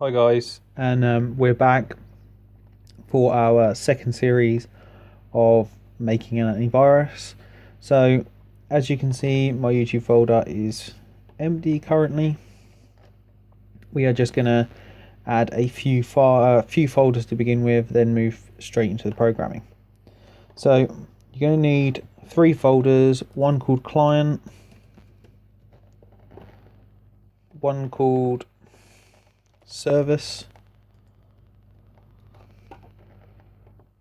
Hi guys, and we're back for our second series of making an antivirus. So, as you can see, my YouTube folder is empty currently. We are just gonna add a few folders to begin with, then move straight into the programming. So, you're gonna need 3 folders: one called client, one called service,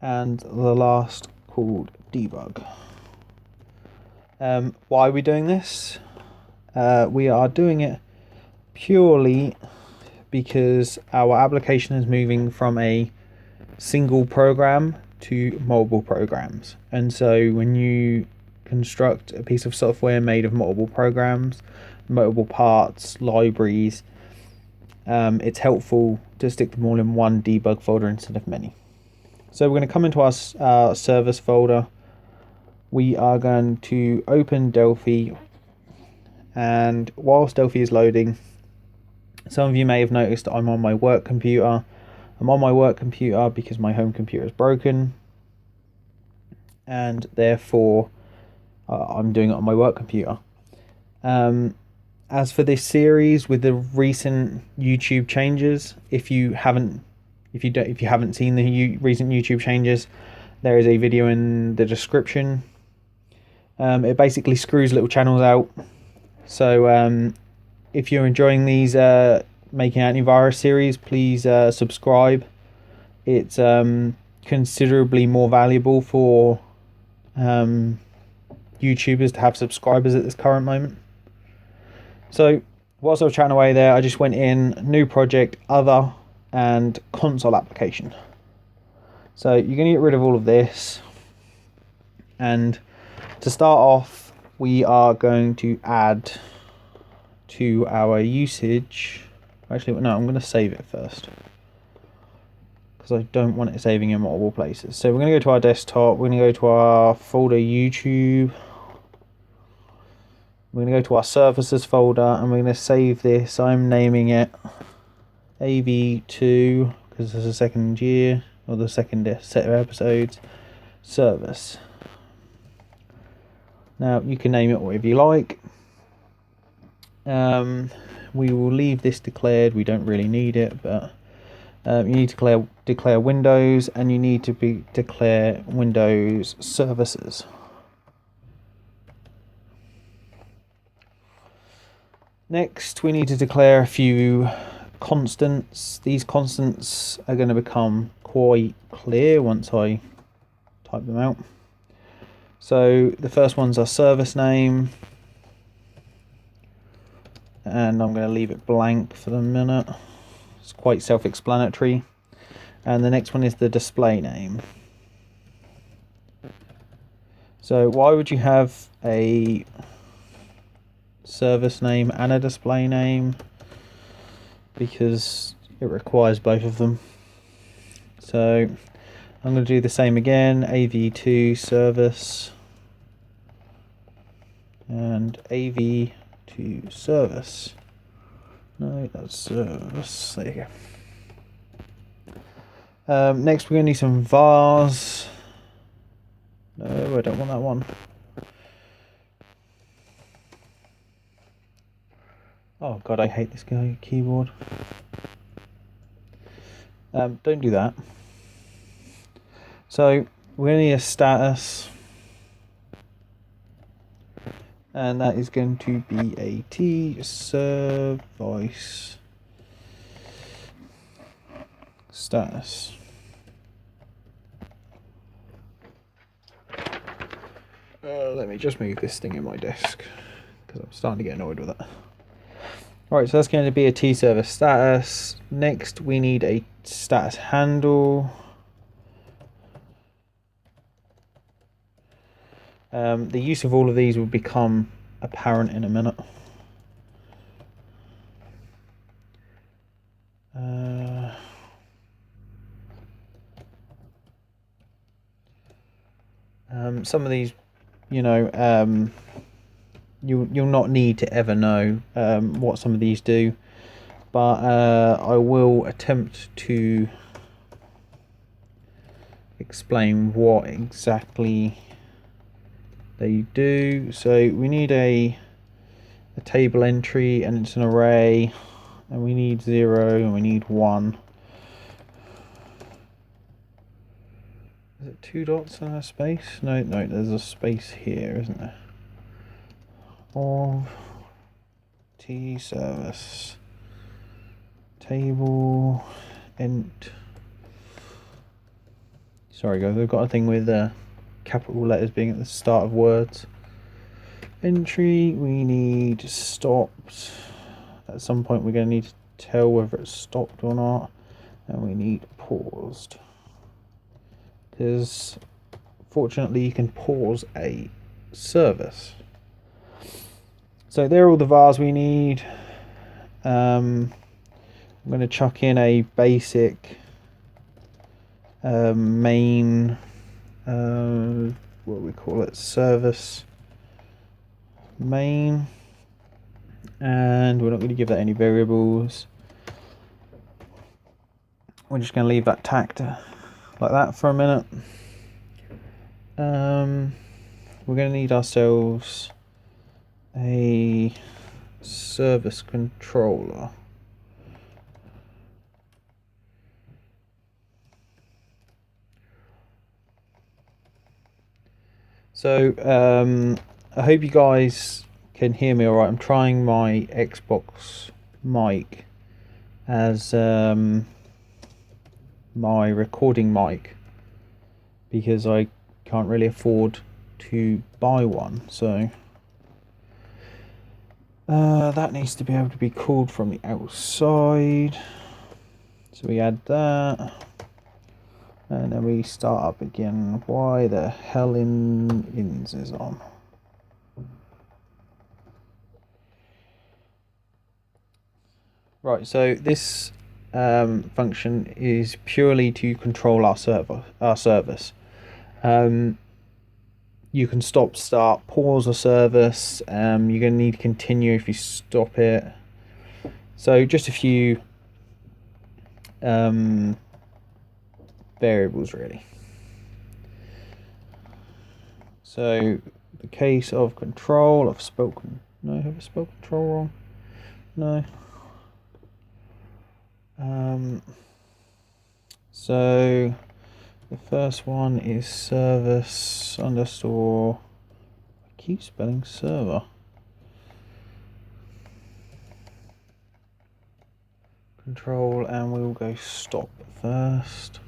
and the last called debug. Why are we doing this? We are doing it purely because our application is moving from a single program to multiple programs, and so when you construct a piece of software made of multiple programs, multiple parts, libraries, it's helpful to stick them all in one debug folder instead of many. So we're going to come into our service folder. We are going to open Delphi, and whilst Delphi is loading, some of you may have noticed I'm on my work computer. I'm on my work computer because my home computer is broken, and therefore I'm doing it on my work computer. As for this series, with the recent YouTube changes, if you haven't seen the recent YouTube changes, there is a video in the description. It basically screws little channels out. So if you're enjoying these making antivirus series, please subscribe. It's considerably more valuable for YouTubers to have subscribers at this current moment. So whilst I was chatting away there, I just went in new project, other, and console application. So you're going to get rid of all of this, and to start off, we are going to add to our usage. Actually, no, I'm going to save it first because I don't want it saving in multiple places. So we're going to go to our desktop. We're going to go to our folder YouTube. We're going to go to our services folder, and we're going to save this. I'm naming it AV2 because it's the second year, or the second set of episodes, service. Now you can name it whatever you like. We will leave this declared. We don't really need it, but you need to declare Windows, and you need to declare Windows services. Next, we need to declare a few constants. These constants are going to become quite clear once I type them out. So the first one's our service name, and I'm going to leave it blank for the minute. It's quite self-explanatory. And the next one is the display name. So why would you have a service name and a display name? Because it requires both of them. So I'm going to do the same again, AV2 service and AV2 service. No, that's service. There you go. Next, we're going to need some vars. No, I don't want that one. Oh god, I hate this guy keyboard. Don't do that. So we're going to need a status, and that is going to be a T service status. Let me just move this thing in my desk because I'm starting to get annoyed with it. Right, so that's going to be a T service status. Next, we need a status handle. The use of all of these will become apparent in a minute. Some of these, you'll not need to ever know what some of these do. but I will attempt to explain what exactly they do. So we need a table entry, and it's an array, and we need 0 and we need 1. Is it 2 dots and a space? No, there's a space here, isn't there? Of T service table ent. Sorry guys, I've got a thing with capital letters being at the start of words. Entry, we need stopped. At some point we're going to need to tell whether it's stopped or not, and we need paused, because fortunately you can pause a service. So there are all the vars we need. I'm going to chuck in a basic main, what do we call it, service main, and we're not going to give that any variables. We're just going to leave that tagged like that for a minute. We're going to need ourselves a service controller. So I hope you guys can hear me alright. I'm trying my Xbox mic as my recording mic, because I can't really afford to buy one, so that needs to be able to be called from the outside. So we add that, and then we start up again. Why the hell ins is on? Right, so this function is purely to control our service. You can stop, start, pause a service. You're going to need to continue if you stop it. So just a few variables really. So the case of control, I've spoken. No, have I spelled control wrong? No. So the first one is service underscore. I keep spelling server. Control, and we'll go stop first.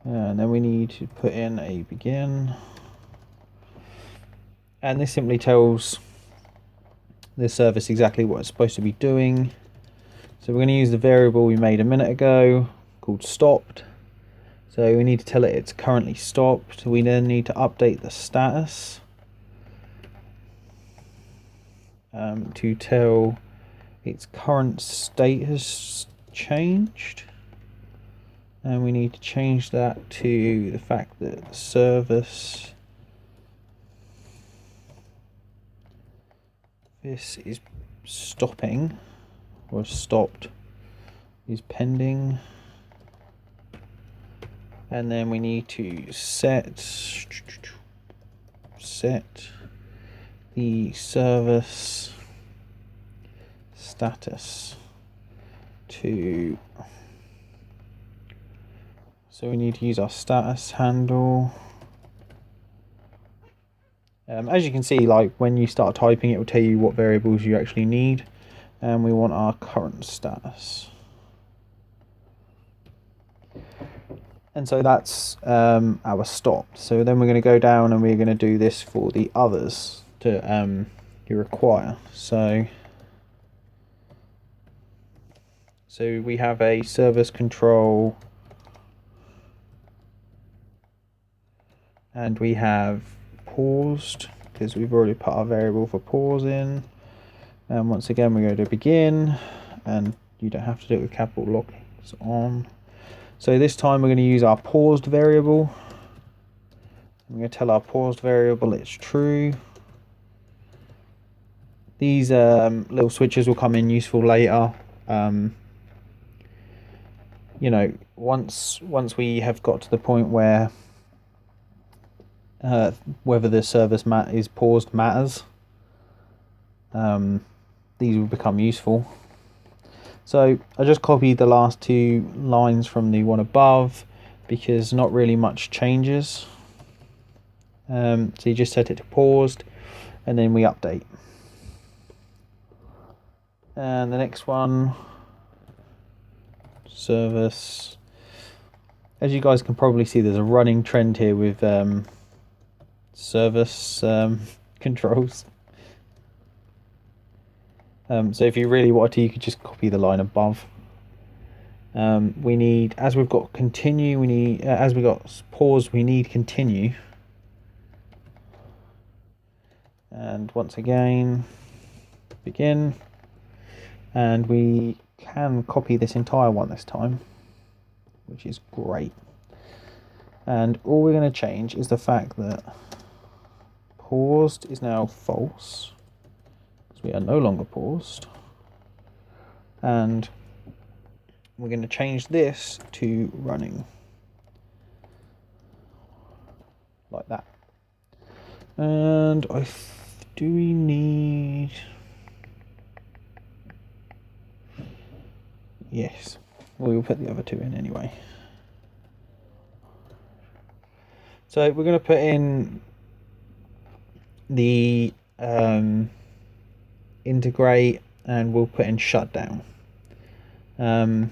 And then we need to put in a begin. And this simply tells the service exactly what it's supposed to be doing. So we're going to use the variable we made a minute ago called stopped. So we need to tell it it's currently stopped. We then need to update the status to tell its current state has changed. And we need to change that to the fact that the service, this is stopping, or stopped, is pending. And then we need to set the service status to, so we need to use our status handle. As you can see, like when you start typing, it will tell you what variables you actually need, and we want our current status. And so that's our stop. So then we're going to go down and we're going to do this for the others to you require. So we have a service control, and we have paused because we've already put our variable for pause in. And once again, we go to begin, and you don't have to do it with capital lockings on. So this time we're going to use our paused variable. I'm going to tell our paused variable it's true. These little switches will come in useful later. You know, once we have got to the point where whether the service is paused matters, these will become useful. So I just copied the last 2 lines from the one above because not really much changes. So you just set it to paused and then we update. And the next one, service. As you guys can probably see, there's a running trend here with service controls. So if you really wanted to, you could just copy the line above. We need, as we've got continue, we need, as we've got pause, we need continue. And once again, begin. And we can copy this entire one this time, which is great. And all we're going to change is the fact that paused is now false, because we are no longer paused. And we're going to change this to running, like that. And do we need... Yes, we'll put the other 2 in anyway. So we're going to put in the integrate, and we'll put in shutdown. Well,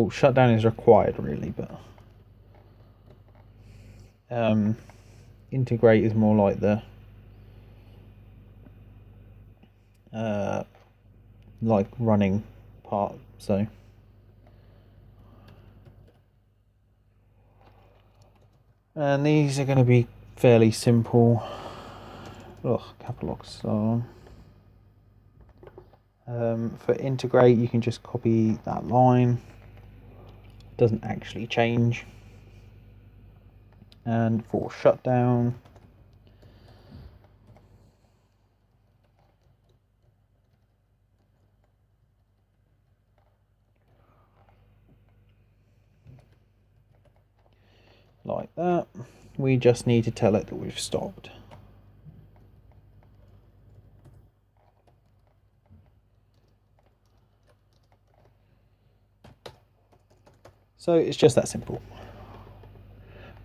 shutdown is required really, but integrate is more like the like running part. So and these are going to be fairly simple. Capital locks on. For integrate, you can just copy that line. It doesn't actually change. And for shutdown, like that, we just need to tell it that we've stopped. So it's just that simple.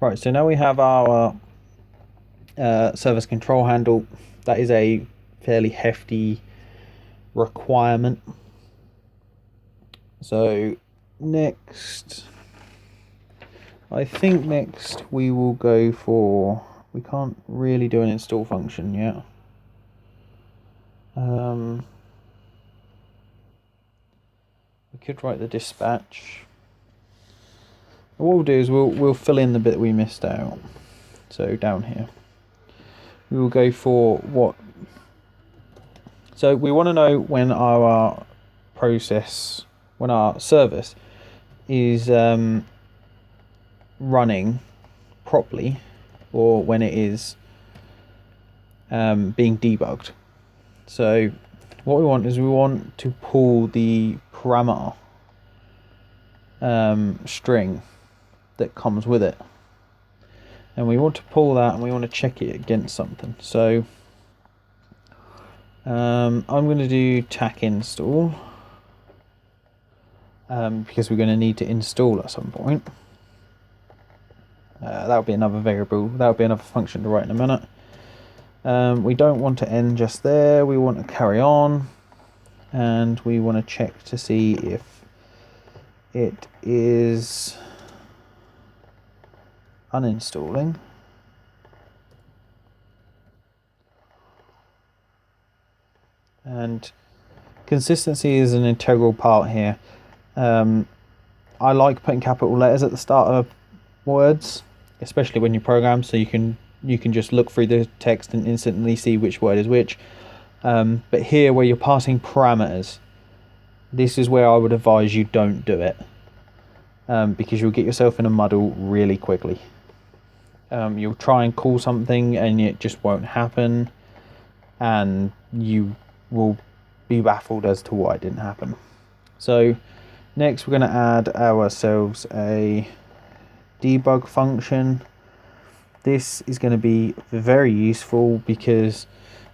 Right, so now we have our service control handle. That is a fairly hefty requirement. So next, I think next we will go for, we can't really do an install function yet. We could write the dispatch. What we'll do is we'll fill in the bit we missed out. So down here, we will go for what. So we want to know when our process, when our service is running properly, or when it is being debugged. So what we want is we want to pull the parameter string that comes with it, and we want to pull that and we want to check it against something. So I'm going to do tac install because we're going to need to install at some point. That'll be another variable, that'll be another function to write in a minute. We don't want to end just there, we want to carry on, and we want to check to see if it is uninstalling. And consistency is an integral part here. I like putting capital letters at the start of words, especially when you program, so you can just look through the text and instantly see which word is which. But here, where you're passing parameters, this is where I would advise you don't do it, because you'll get yourself in a muddle really quickly. You'll try and call something and it just won't happen, and you will be baffled as to why it didn't happen. So next we're going to add ourselves a debug function. This is going to be very useful because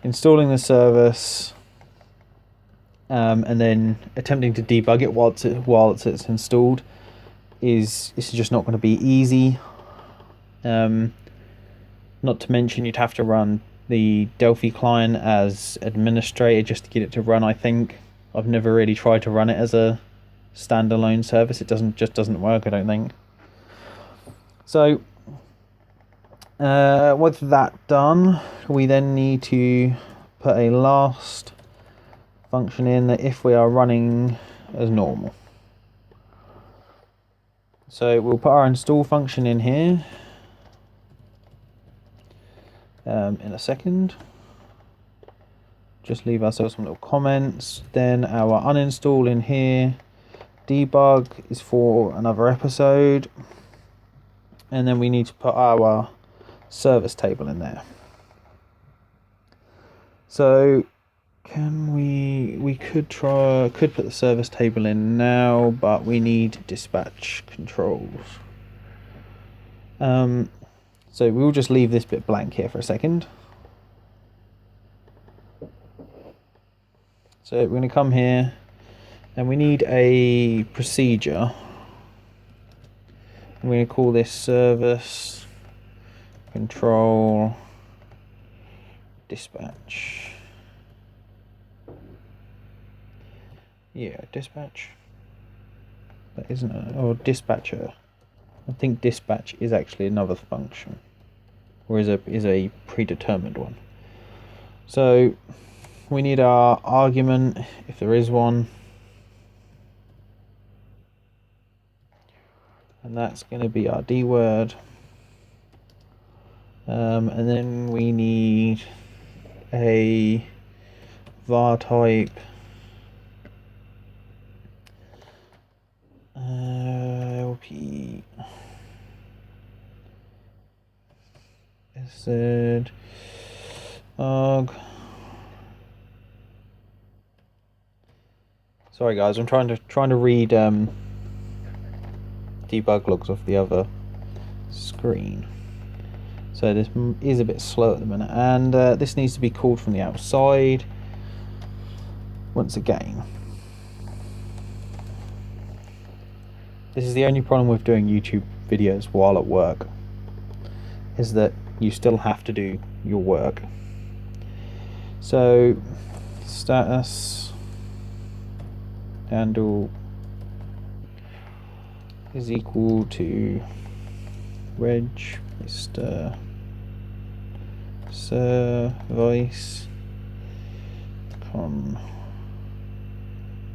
installing the service and then attempting to debug it while it's installed is just not going to be easy. Not to mention you'd have to run the Delphi client as administrator just to get it to run. I think I've never really tried to run it as a standalone service. It just doesn't work, I don't think. So with that done, we then need to put a last function in that if we are running as normal. So we'll put our install function in here in a second. Just leave ourselves some little comments. Then our uninstall in here. Debug is for another episode. And then we need to put our service table in there. So we could put the service table in now, but we need dispatch controls. So we'll just leave this bit blank here for a second. So we're going to come here and we need a procedure. I'm going to call this service control dispatch. Yeah, dispatch. That isn't or dispatcher. I think dispatch is actually another function, or is a predetermined one. So we need our argument, if there is one, and that's going to be our D word. And then we need a var type. LP said arg. Sorry guys, I'm trying to read debug logs off the other screen, so this is a bit slow at the minute, and this needs to be called from the outside once again. This is the only problem with doing YouTube videos while at work, is that you still have to do your work. So status handle is equal to reg Mr. Service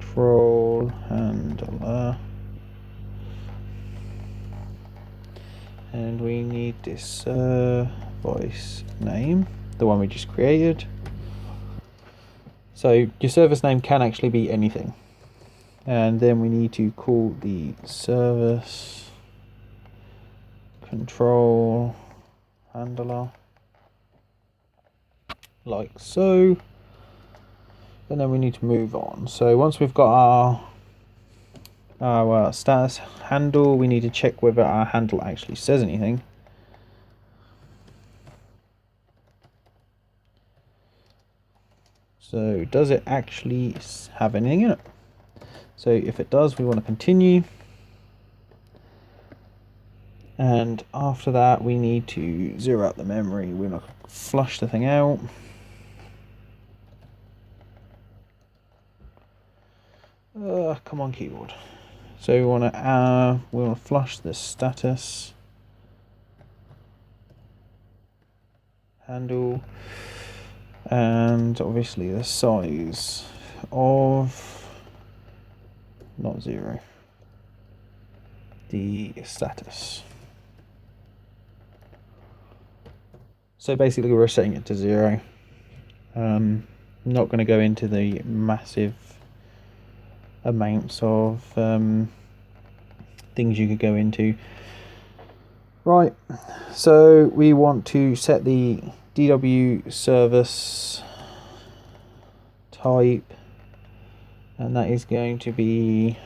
control handler, and we need this service name, the one we just created. So your service name can actually be anything, and then we need to call the service control handler like so, and then we need to move on. So once we've got our status handle, we need to check whether our handle actually says anything. So does it actually have anything in it? So if it does, we want to continue. And after that, we need to zero out the memory. We want to flush the thing out. Come on, keyboard. So we want to flush the status handle, and obviously the size of not zero, the status. So basically we're setting it to 0. Not going to go into the massive amounts of things you could go into. Right, so we want to set the DW service type, and that is going to be,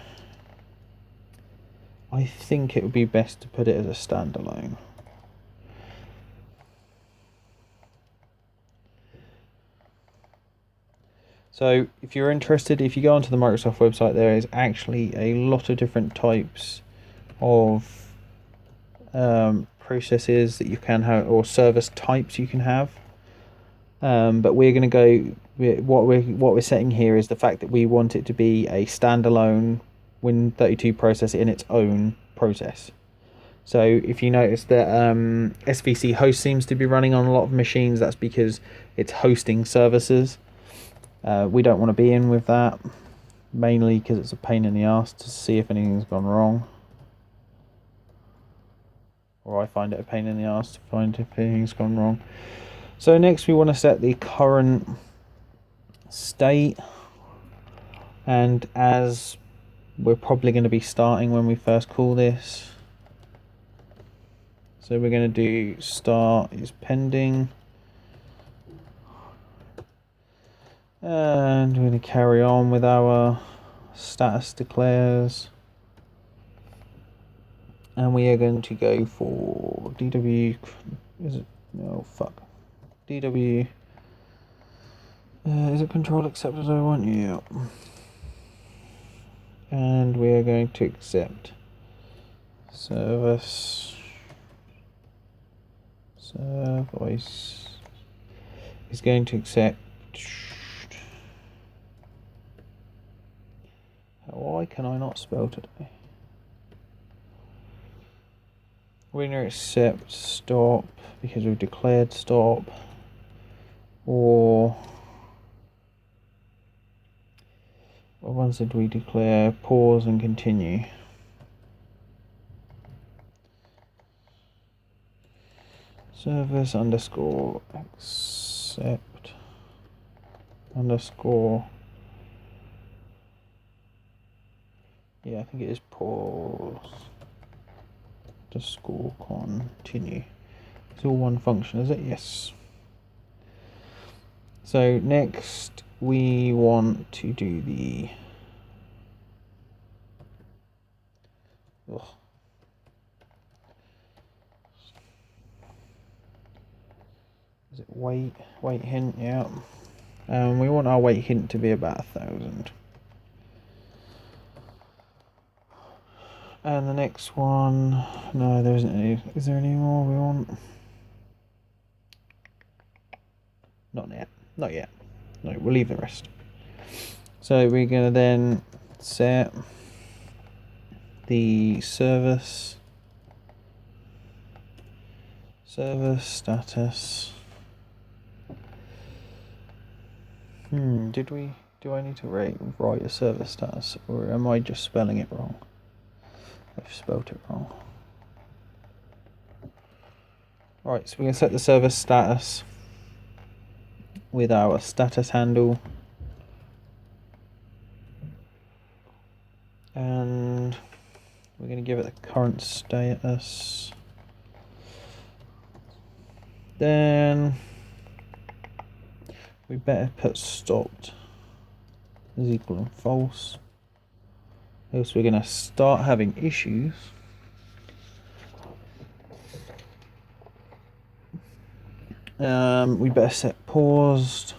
I think it would be best to put it as a standalone. So if you're interested, if you go onto the Microsoft website, there is actually a lot of different types of processes that you can have, or service types you can have. But we're going to go, what we're setting here is the fact that we want it to be a standalone Win32 process in its own process. So if you notice that SVC host seems to be running on a lot of machines, that's because it's hosting services. We don't want to be in with that, mainly because it's a pain in the ass to see if anything's gone wrong. Or I find it a pain in the ass to find if anything's gone wrong. So next we want to set the current state, and as we're probably going to be starting when we first call this, so we're going to do start is pending, and we're going to carry on with our status declares, and we are going to go for DW, is it, no fuck, DW, is it control accept as I want? Yeah. And we are going to accept service is going to accept. Why can I not spell today? We're going to accept stop because we've declared stop, or what ones did we declare? Pause and continue. Service underscore accept underscore, yeah, I think it is pause underscore continue. It's all one function, is it? Yes. So next we want to do the is it wait hint? Yeah. We want our wait hint to be about 1,000. And the next one, no, there isn't any. Is there any more we want? Not yet. Not yet. No, we'll leave the rest. So we're going to then set the service status. Do I need to write a service status, or am I just spelling it wrong? I've spelled it wrong. Alright, so we're going to set the service status with our status handle, and we're going to give it the current status. Then we better put stopped is equal to false, else we're going to start having issues. We better set paused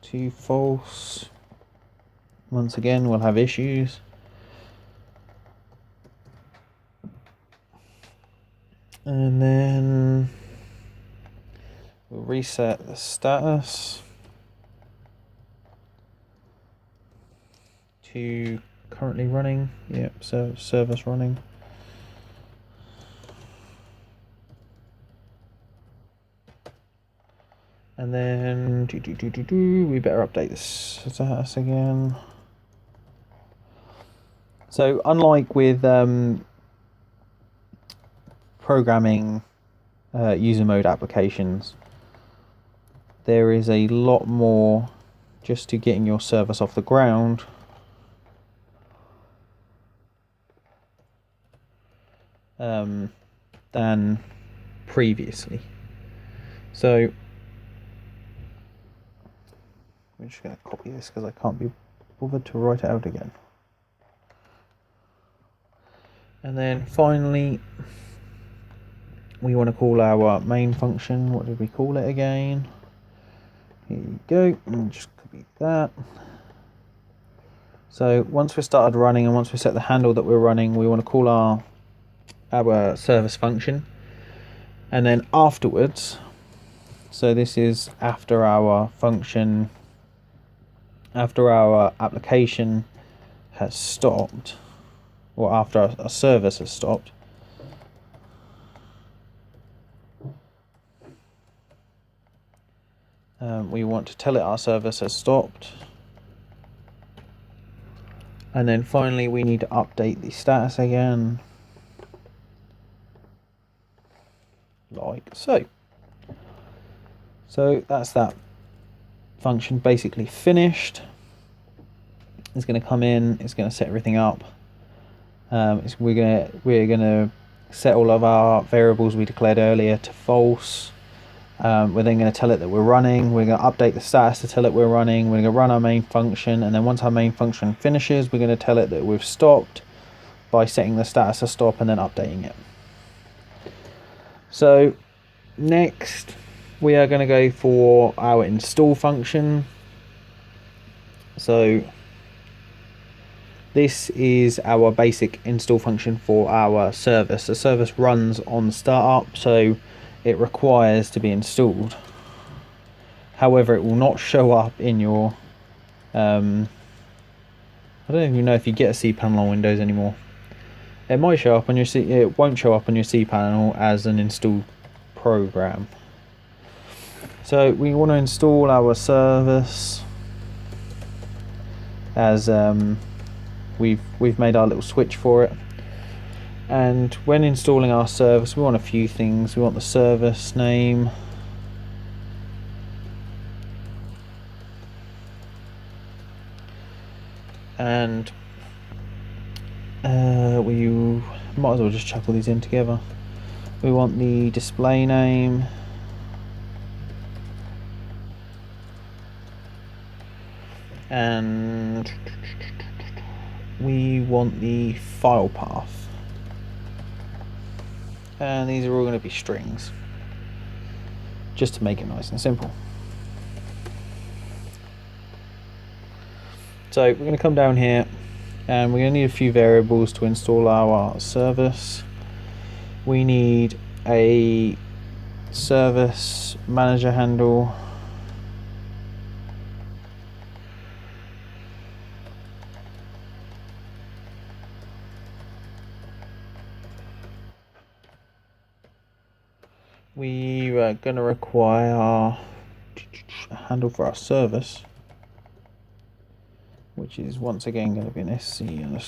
to false. Once again, we'll have issues. And then we'll reset the status to currently running. Yep, so service running. And then we better update this status again. So unlike with programming user mode applications, there is a lot more just to getting your service off the ground than previously. So I'm just going to copy this because I can't be bothered to write it out again. And then finally, we want to call our main function. What did we call it again? Here you go, and just copy that. So once we started running and once we set the handle that we're running, we want to call our service function. And then afterwards, so this is after our function, after our application has stopped, or after a service has stopped, we want to tell it our service has stopped. And then finally we need to update the status again, like so. So that's that function basically finished. It's going to come in, it's going to set everything up. We're gonna set all of our variables we declared earlier to false. We're then going to tell it that we're running. We're going to update the status to tell it we're running. We're going to run our main function, and then once our main function finishes, we're going to tell it that we've stopped by setting the status to stop and then updating it. So next we are going to go for our install function. So this is our basic install function for our service. The service runs on startup, so it requires to be installed. However, it will not show up in your I don't even know if you get a cPanel on Windows anymore. It might show up on your it won't show up on your cPanel as an installed program. So we want to install our service as we've made our little switch for it. And when installing our service, we want a few things. We want the service name, and we might as well just chuck all these in together. We want the display name, and we want the file path. And these are all going to be strings, just to make it nice and simple. So we're going to come down here, and we're going to need a few variables to install our service. We need a service manager handle, we are going to require a handle for our service, which is once again going to be an SC_handle.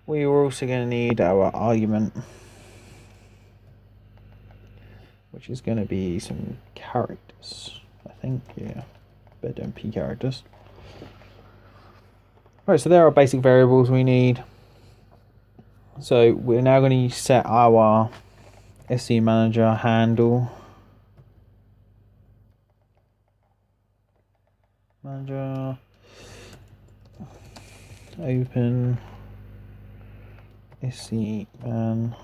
We are also going to need our argument, which is going to be some characters, I think, yeah, better than P characters. Right, so there are basic variables we need. So we're now going to set our SC manager handle. Manager open SC man.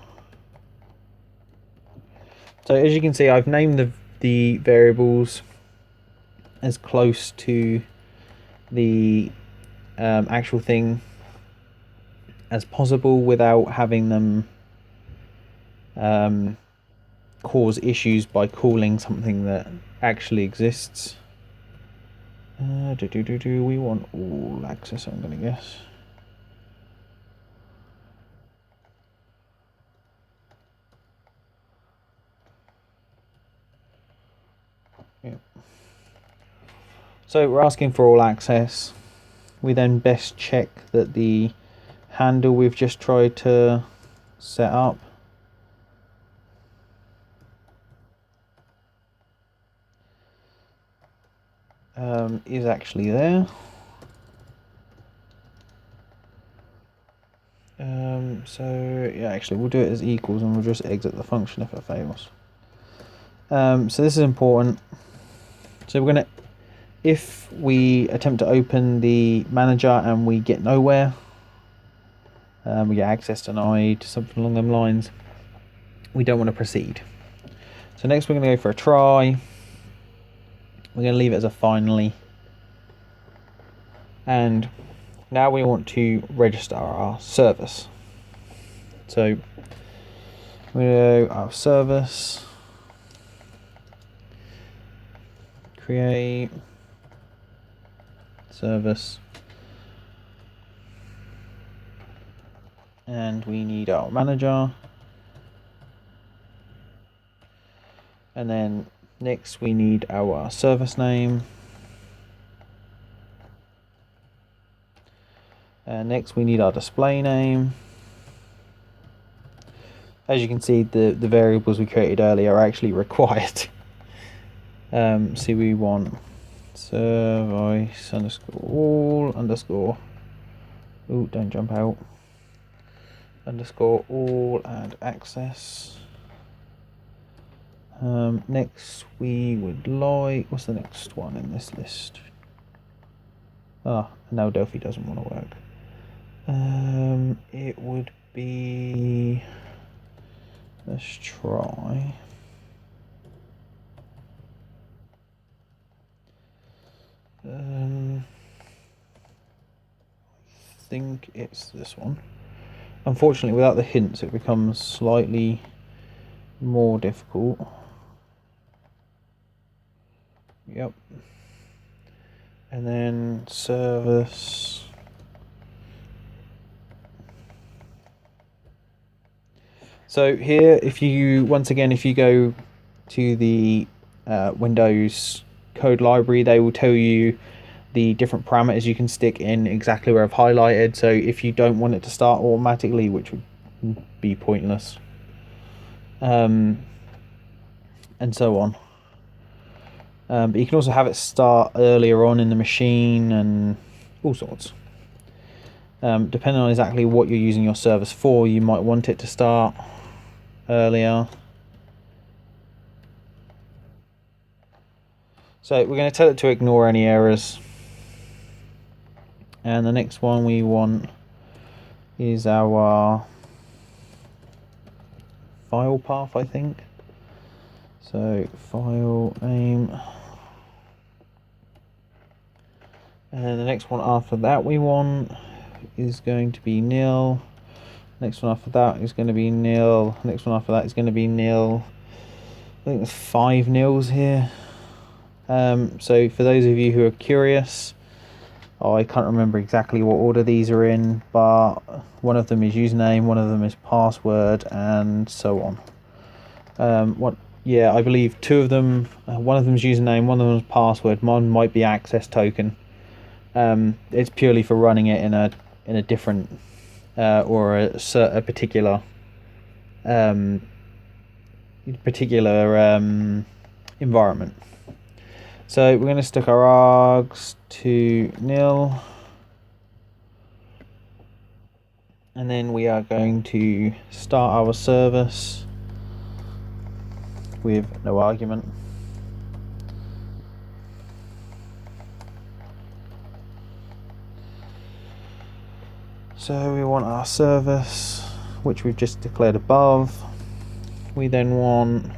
So as you can see, I've named the variables as close to the actual thing as possible without having them cause issues by calling something that actually exists. We want all access, I'm going to guess. Yeah. So we're asking for all access. We then best check that the handle we've just tried to set up is actually there. So yeah, actually we'll do it as equals and we'll just exit the function if it fails. So this is important. So we're going to, if we attempt to open the manager and we get nowhere, we get access denied, something along them lines, we don't want to proceed. So next we're going to go for a try. We're going to leave it as a finally. And now we want to register our service. So we go our service, create service, and we need our manager. And then next we need our service name. And next we need our display name. As you can see, the variables we created earlier are actually required. So we want service underscore all underscore, ooh, don't jump out, underscore all and access. Next we would like, what's the next one in this list? Ah, now Delphi doesn't want to work. It would be, let's try. I think it's this one. Unfortunately, without the hints, it becomes slightly more difficult. Yep. And then service. So here, if you, once again, if you go to the Windows code library, they will tell you the different parameters you can stick in exactly where I've highlighted. So if you don't want it to start automatically, which would be pointless, and so on. But you can also have it start earlier on in the machine and all sorts. Depending on exactly what you're using your service for, you might want it to start earlier. So we're going to tell it to ignore any errors. And the next one we want is our file path, I think. So file name. And the next one after that we want is going to be nil. Next one after that is going to be nil. Next one after that is going to be nil. I think there's 5 nils here. So for those of you who are curious, I can't remember exactly what order these are in, but one of them is username, one of them is password, and so on. Yeah, I believe 2 of them, one of them is username, one of them is password, one might be access token. It's purely for running it in a different or a particular environment. So we're going to stick our args to nil, and then we are going to start our service with no argument. So we want our service, which we've just declared above. We then want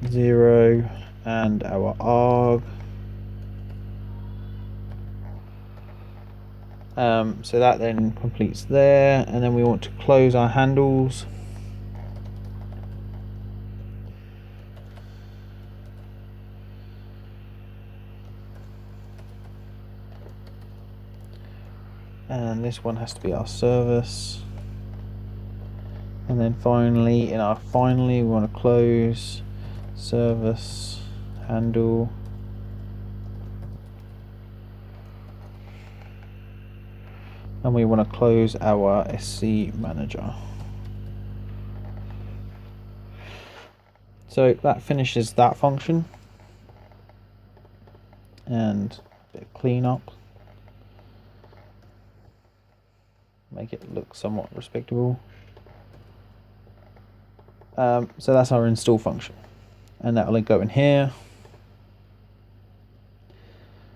0 and our arg. So that then completes there, and then we want to close our handles. And this one has to be our service. And then finally, in our finally, we want to close service handle. And we want to close our SC manager. So that finishes that function. And a bit of cleanup. Make it look somewhat respectable. So that's our install function, and that will go in here.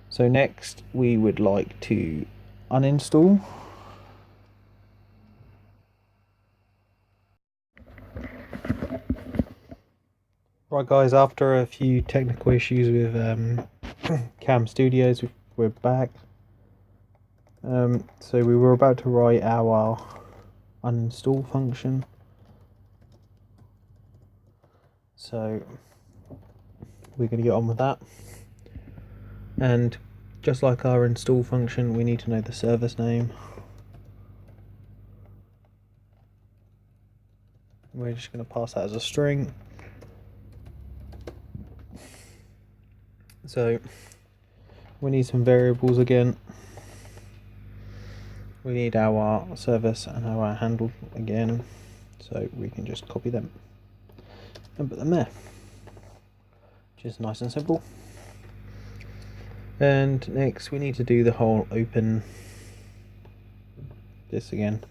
So next we would like to uninstall. Right guys, after a few technical issues with Cam Studios, we're back. So we were about to write our uninstall function. So we're going to get on with that. And just like our install function, we need to know the service name. We're just going to pass that as a string. So we need some variables again. We need our service and our handle again, so we can just copy them and put them there, which is nice and simple. And next we need to do the whole open this again.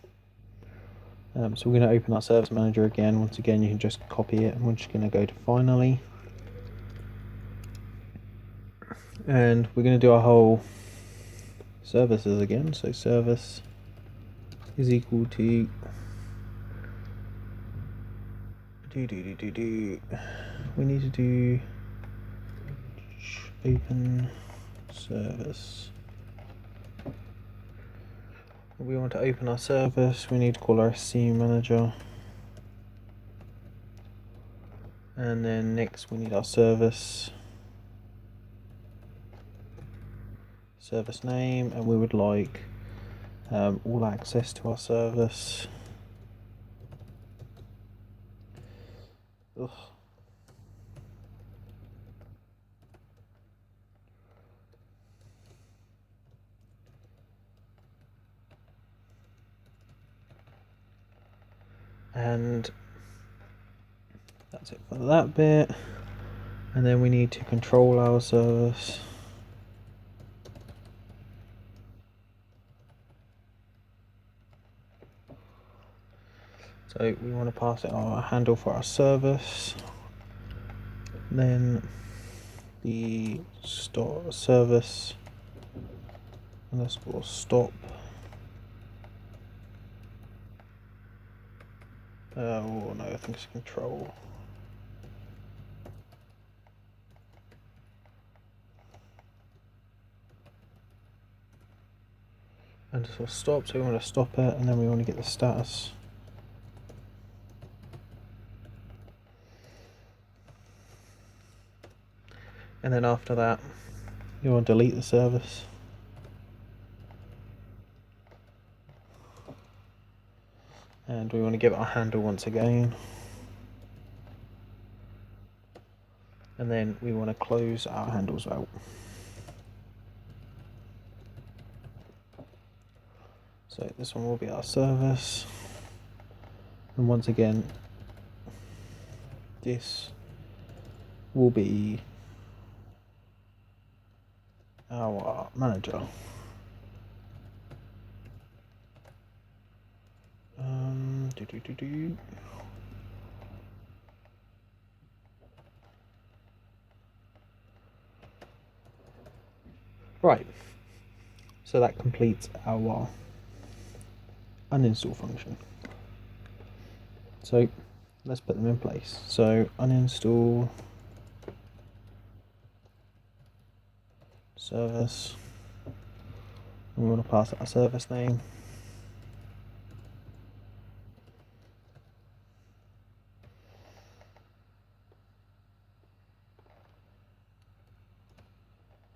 So we're going to open our service manager again. Once again, you can just copy it, and we're just going to go to finally, and we're going to do our whole services again. So service is equal to we need to do open service. We want to open our service, we need to call our S2 manager, and then next we need our service name, and we would like all access to our service. Ugh. And that's it for that bit. And then we need to control our service. So we want to pass it our handle for our service. Then the stop service underscore stop. Oh no, I think it's control. Underscore stop, so we want to stop it, and then we want to get the status. And then after that, you want to delete the service. And we want to give it a handle once again. And then we want to close our handles out. So this one will be our service. And once again, this will be our manager. Right, so that completes our uninstall function. So let's put them in place. So uninstall service, we want to pass it a service name.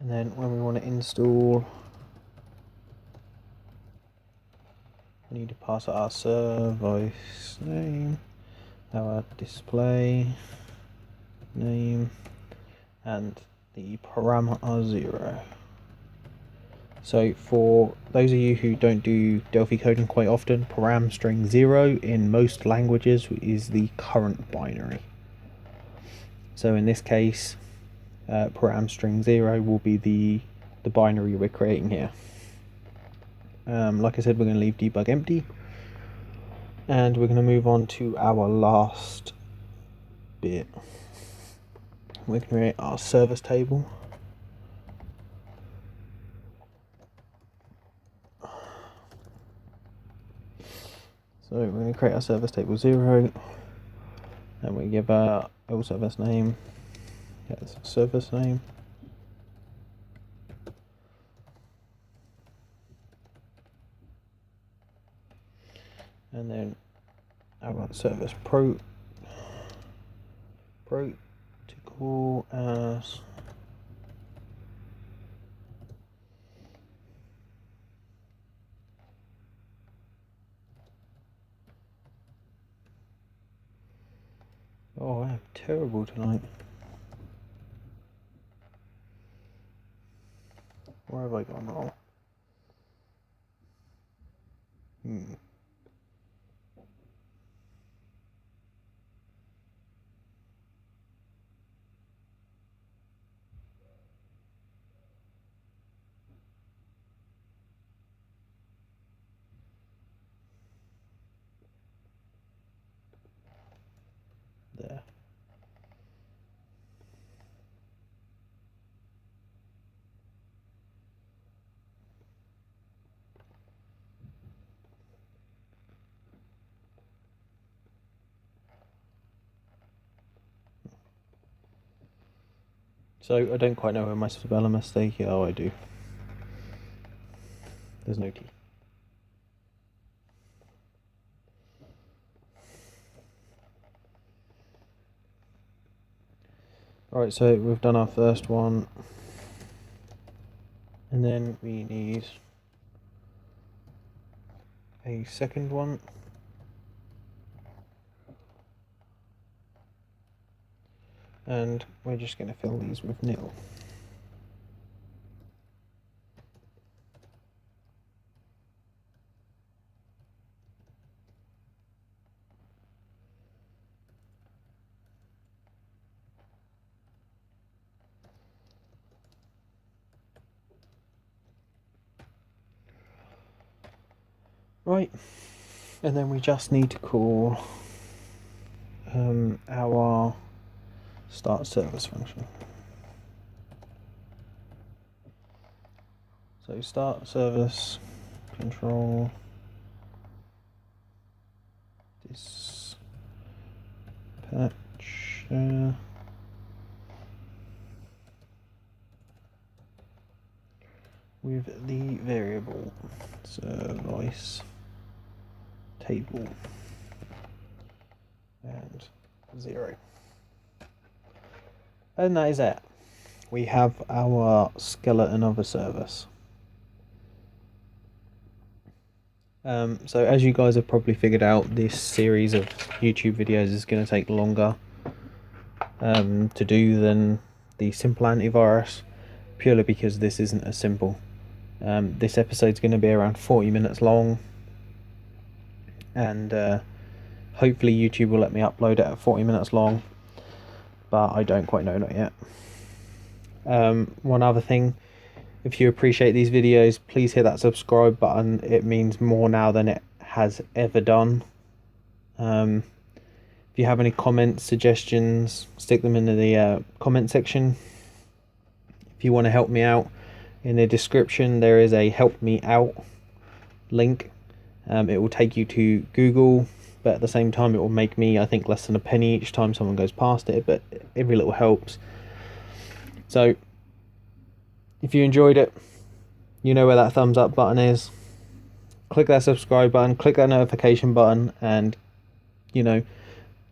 And then when we want to install, we need to pass it our service name, our display name, and the parameter 0. So for those of you who don't do Delphi coding quite often, param string 0 in most languages is the current binary. So in this case, param string 0 will be the binary we're creating here. Like I said, we're going to leave debug empty, and we're going to move on to our last bit, we create our service table. So we're going to create our service table 0, and we give our L service name, yes, service name, and then our service protocol as oh, I am terrible tonight. Where have I gone wrong? There. So I don't quite know where my spelling mistake. Oh, I do. There's no T. Alright, so we've done our first one, and then we need a second one. And we're just going to fill these with nil. Right, and then we just need to call our start service function. So start service control dispatch with the variable service table and 0. And that is it. We have our skeleton of a service. So as you guys have probably figured out, this series of YouTube videos is going to take longer to do than the simple antivirus, purely because this isn't as simple. This episode's going to be around 40 minutes long, and hopefully YouTube will let me upload it at 40 minutes long, but I don't quite know, not yet. One other thing, if you appreciate these videos, please hit that subscribe button. It means more now than it has ever done. If you have any comments, suggestions, stick them in the comment section. If you want to help me out, in the description there is a help me out link. It will take you to Google, but at the same time it will make me, I think, less than a penny each time someone goes past it, but every little helps. So if you enjoyed it, you know where that thumbs up button is. Click that subscribe button, click that notification button, and you know,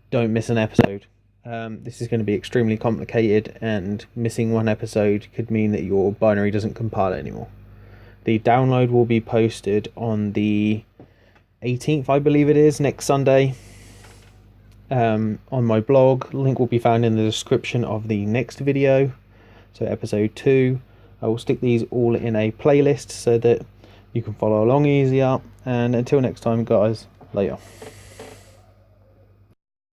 don't miss an episode. This is going to be extremely complicated, and missing one episode could mean that your binary doesn't compile anymore. The download will be posted on the 18th, I believe it is, next Sunday, on my blog. Link will be found in the description of the next video, so episode 2. I will stick these all in a playlist so that you can follow along easier. And until next time, guys, later.